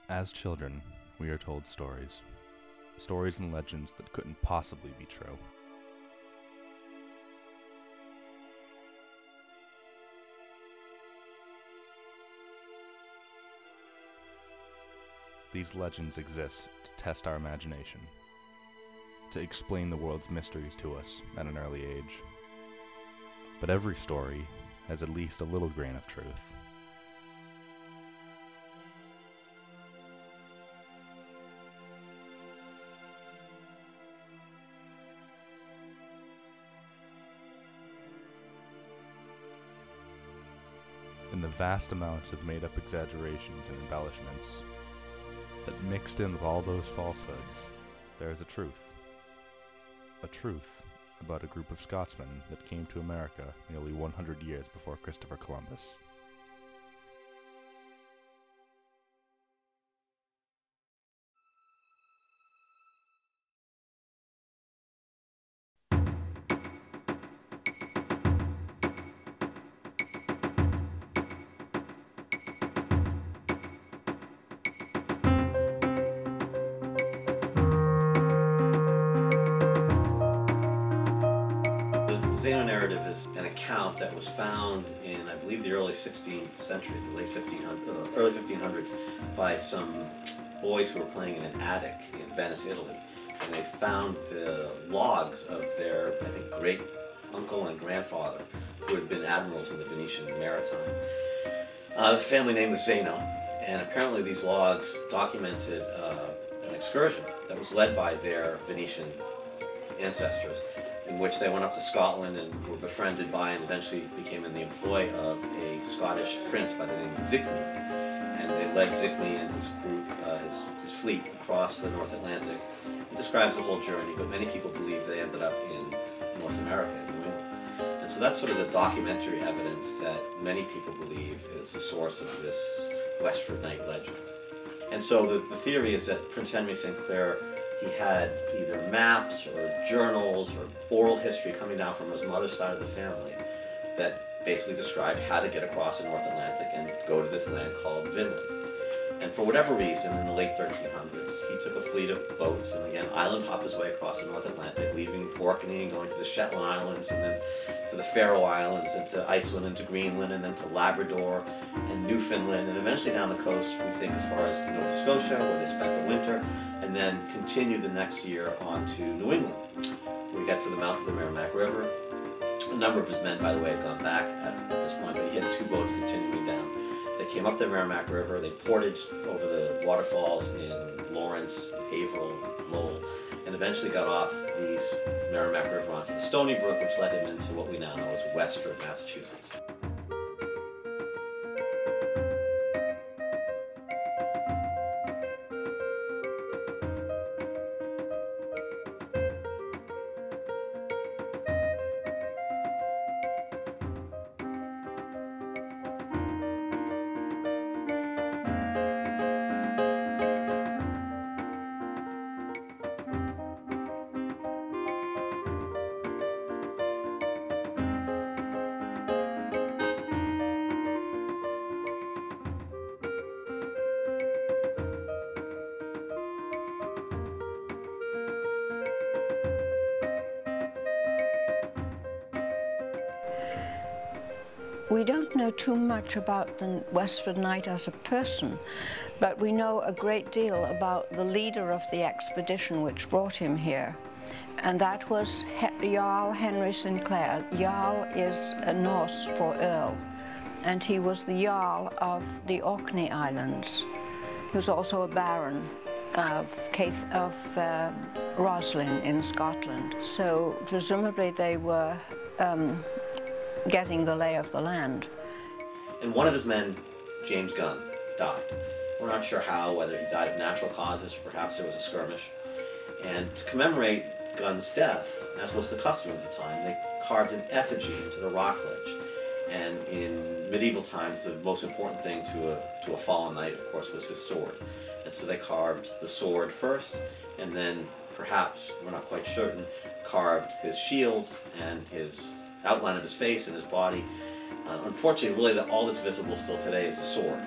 As children, we are told stories. Stories and legends that couldn't possibly be true. These legends exist to test our imagination, to explain the world's mysteries to us at an early age. But every story has at least a little grain of truth. In the vast amounts of made-up exaggerations and embellishments that mixed in with all those falsehoods, there is a truth. A truth about a group of Scotsmen that came to America nearly 100 years before Christopher Columbus. The Zeno narrative is an account that was found in, I believe, the early 16th century, the early 1500s, by some boys who were playing in an attic in Venice, Italy. And they found the logs of their, I think, great uncle and grandfather, who had been admirals in the Venetian maritime. The family name was Zeno, and apparently these logs documented an excursion that was led by their Venetian ancestors, in which they went up to Scotland and were befriended by and eventually became in the employ of a Scottish prince by the name of Zichmey. And they led Zichmey and his group, his fleet, across the North Atlantic. It describes the whole journey, but many people believe they ended up in North America, in New England. And so that's sort of the documentary evidence that many people believe is the source of this Westford Night legend. And so the theory is that Prince Henry St. Clair, he had either maps or journals or oral history coming down from his mother's side of the family that basically described how to get across the North Atlantic and go to this land called Vinland. And for whatever reason, in the late 1300s, he took a fleet of boats and again island hopped his way across the North Atlantic, leaving Orkney and going to the Shetland Islands and then to the Faroe Islands and to Iceland and to Greenland and then to Labrador and Newfoundland and eventually down the coast, we think, as far as Nova Scotia, where they spent the winter, and then continued the next year on to New England. We got to the mouth of the Merrimack River. A number of his men, by the way, had gone back at this point, but he had two boats continuing down. They came up the Merrimack River, they portaged over the waterfalls in Lawrence, Haverhill, Lowell, and eventually got off the Merrimack River onto the Stony Brook, which led him into what we now know as Westford, Massachusetts. We don't know too much about the Westford Knight as a person, but we know a great deal about the leader of the expedition which brought him here, and that was Jarl Henry Sinclair. Jarl is Norse for Earl, and he was the Jarl of the Orkney Islands. He was also a baron of Roslin in Scotland, so presumably they were getting the lay of the land. And one of his men, James Gunn, died. We're not sure how, whether he died of natural causes or perhaps there was a skirmish. And to commemorate Gunn's death, as was the custom of the time, they carved an effigy into the rock ledge. And in medieval times, the most important thing to a fallen knight, of course, was his sword. And so they carved the sword first, and then perhaps, we're not quite certain, carved his shield and his outline of his face and his body. Unfortunately, really all that's visible still today is the sword.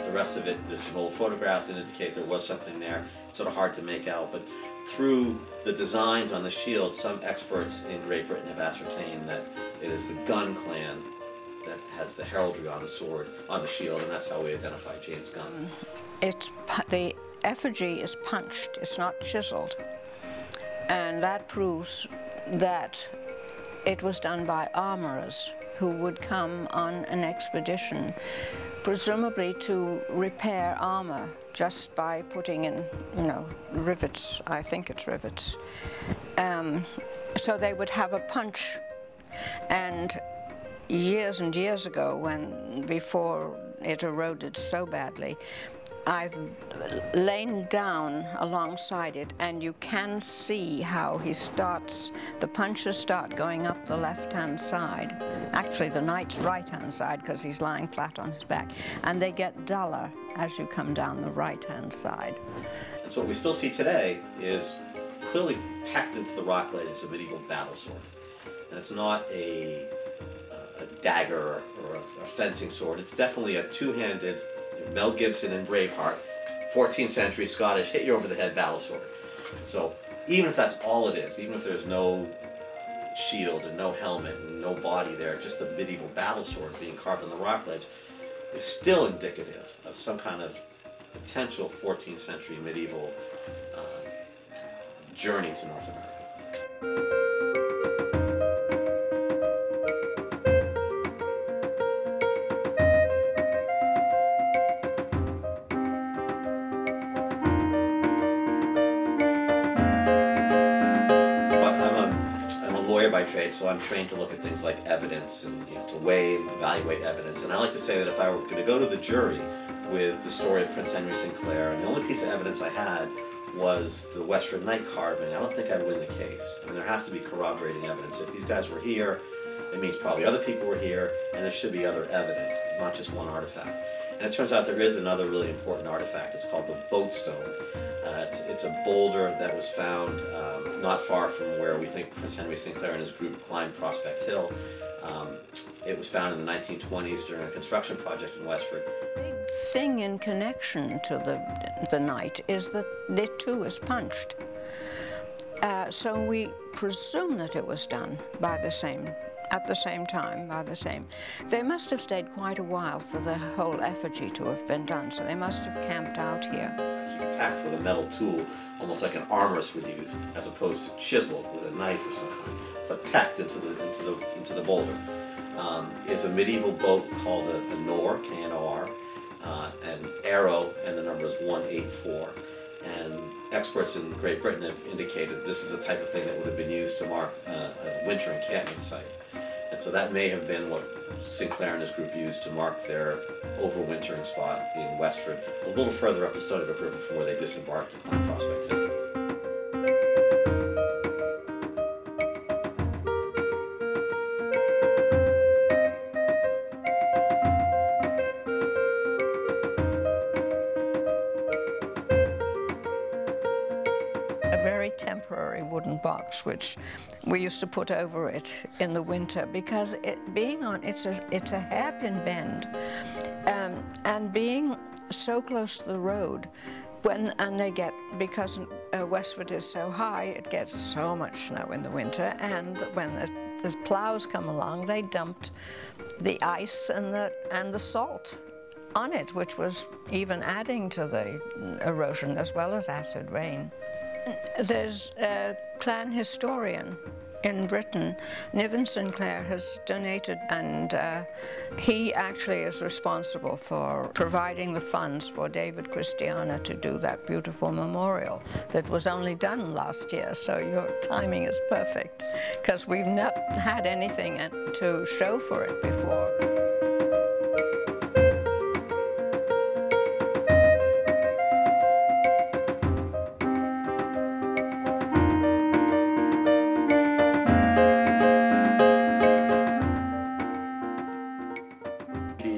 The rest of it, there's some old photographs that indicate there was something there. It's sort of hard to make out, but through the designs on the shield, some experts in Great Britain have ascertained that it is the Gunn clan that has the heraldry on the sword, on the shield, and that's how we identify James Gunn. The effigy is punched, it's not chiseled, and that proves that it was done by armorers who would come on an expedition, presumably to repair armor just by putting in, rivets. I think it's rivets. So they would have a punch, and years and years ago, before it eroded so badly, I've lain down alongside it, and you can see how the punches start going up the left-hand side. Actually, the knight's right-hand side, because he's lying flat on his back. And they get duller as you come down the right-hand side. And so what we still see today is clearly packed into the rock ledge is a medieval battle sword. And it's not a dagger or a fencing sword. It's definitely a two-handed, Mel Gibson in Braveheart, 14th century Scottish, hit you over the head battle sword. So even if that's all it is, even if there's no shield and no helmet and no body there, just the medieval battle sword being carved on the rock ledge is still indicative of some kind of potential 14th century medieval journey to North America. By trade, so I'm trained to look at things like evidence and to weigh and evaluate evidence. And I like to say that if I were going to go to the jury with the story of Prince Henry Sinclair, and the only piece of evidence I had was the Westford knight carving, I don't think I'd win the case. I mean, there has to be corroborating evidence. If these guys were here, it means probably other people were here, and there should be other evidence, not just one artifact. And it turns out there is another really important artifact. It's called the boat stone. It's a boulder that was found not far from where we think Prince Henry Sinclair and his group climbed Prospect Hill. It was found in the 1920s during a construction project in Westford. The big thing in connection to the knight is that it too is punched. So we presume that it was done by at the same time, by the same. They must have stayed quite a while for the whole effigy to have been done, so they must have camped out here. Packed with a metal tool, almost like an armorist would use, as opposed to chiseled with a knife or something, but packed into the boulder. Is a medieval boat called a Nor, K-N-O-R, an arrow, and the number is 184. And experts in Great Britain have indicated this is a type of thing that would have been used to mark a winter encampment site. And so that may have been what Sinclair and his group used to mark their overwintering spot in Westford, a little further up the Stony Brook River from where they disembarked to climb Prospect Hill. A very temporary wooden box which we used to put over it in the winter, because it's a hairpin bend, and being so close to the road, because Westford is so high, it gets so much snow in the winter, and when the plows come along, they dumped the ice and the salt on it, which was even adding to the erosion as well as acid rain. There's a clan historian in Britain, Niven Sinclair, has donated, and he actually is responsible for providing the funds for David Christiana to do that beautiful memorial that was only done last year, so your timing is perfect, because we've not had anything to show for it before.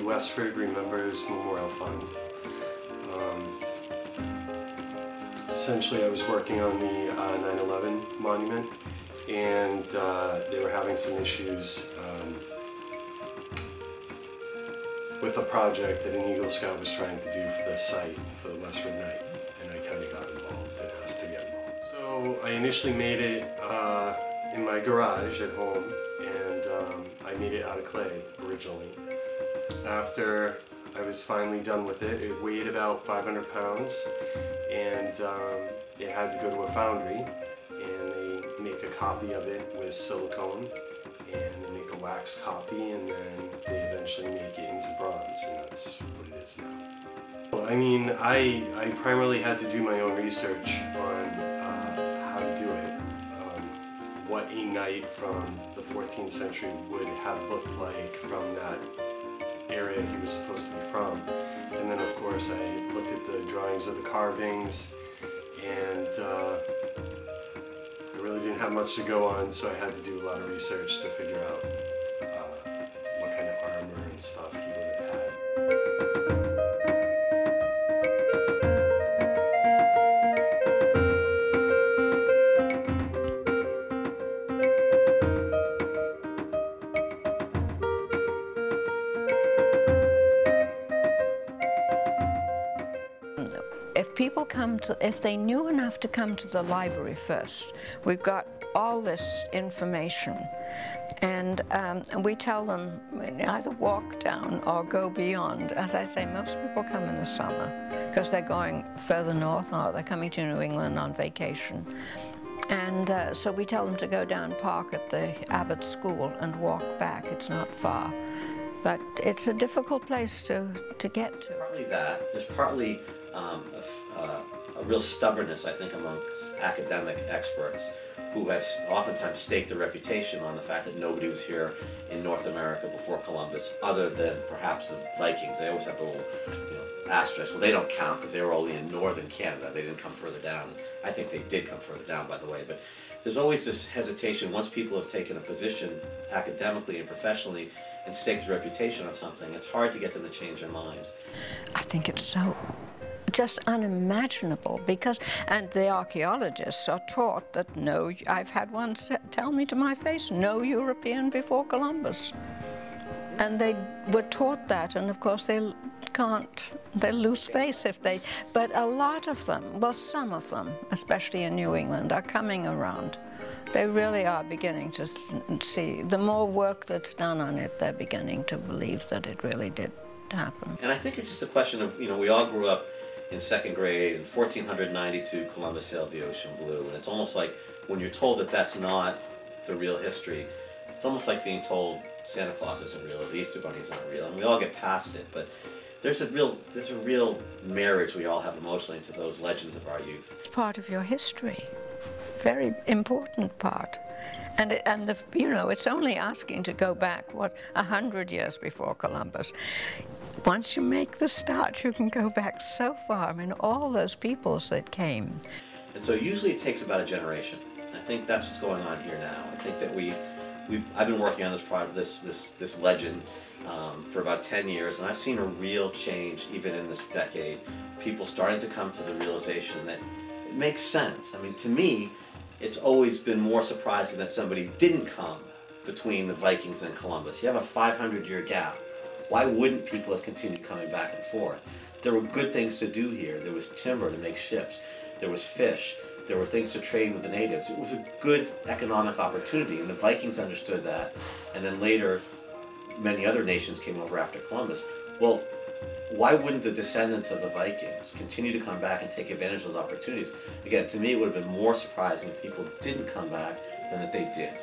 Westford Remembers Memorial Fund. Essentially, I was working on the 9/11 monument, and they were having some issues with a project that an Eagle Scout was trying to do for the site, for the Westford Night, and I kind of got involved and asked to get involved. So I initially made it in my garage at home, and I made it out of clay originally. After I was finally done with it, it weighed about 500 pounds, and it had to go to a foundry, and they make a copy of it with silicone, and they make a wax copy, and then they eventually make it into bronze, and that's what it is now. Well, I mean, I primarily had to do my own research on how to do it, what a knight from the 14th century would have looked like from that area he was supposed to be from. And then of course I looked at the drawings of the carvings, and I really didn't have much to go on, so I had to do a lot of research to figure out what kind of armor and stuff he would have had. If people come to, if they knew enough to come to the library first, we've got all this information, and we tell them either walk down or go beyond. As I say, most people come in the summer because they're going further north, or they're coming to New England on vacation. And so we tell them to go down, park at the Abbott School and walk back. It's not far. But it's a difficult place to get to. Partly that. There's partly a real stubbornness, I think, amongst academic experts who have oftentimes staked their reputation on the fact that nobody was here in North America before Columbus, other than perhaps the Vikings. They always have the little, asterisk. Well, they don't count because they were only in northern Canada. They didn't come further down. I think they did come further down, by the way. But there's always this hesitation once people have taken a position academically and professionally and staked their reputation on something. It's hard to get them to change their minds. I think it's so just unimaginable, because, and the archaeologists are taught that no, I've had one tell me to my face, no European before Columbus. And they were taught that, and of course they lose face if they, but a lot of them, well, some of them, especially in New England, are coming around. They really are beginning to see, the more work that's done on it, they're beginning to believe that it really did happen. And I think it's just a question of, we all grew up in second grade, in 1492, Columbus sailed the ocean blue, and it's almost like when you're told that that's not the real history, it's almost like being told Santa Claus isn't real, or the Easter Bunny isn't real, and we all get past it, but there's a real marriage we all have emotionally to those legends of our youth. Part of your history, very important part. And it's only asking to go back, 100 years before Columbus. Once you make the start, you can go back so far. I mean, all those peoples that came. And so usually it takes about a generation. I think that's what's going on here now. I think that I've been working on this legend for about 10 years, and I've seen a real change even in this decade. People starting to come to the realization that it makes sense. I mean, to me, it's always been more surprising that somebody didn't come between the Vikings and Columbus. You have a 500-year gap. Why wouldn't people have continued coming back and forth? There were good things to do here. There was timber to make ships. There was fish. There were things to trade with the natives. It was a good economic opportunity, and the Vikings understood that. And then later, many other nations came over after Columbus. Well, why wouldn't the descendants of the Vikings continue to come back and take advantage of those opportunities? Again, to me, it would have been more surprising if people didn't come back than that they did.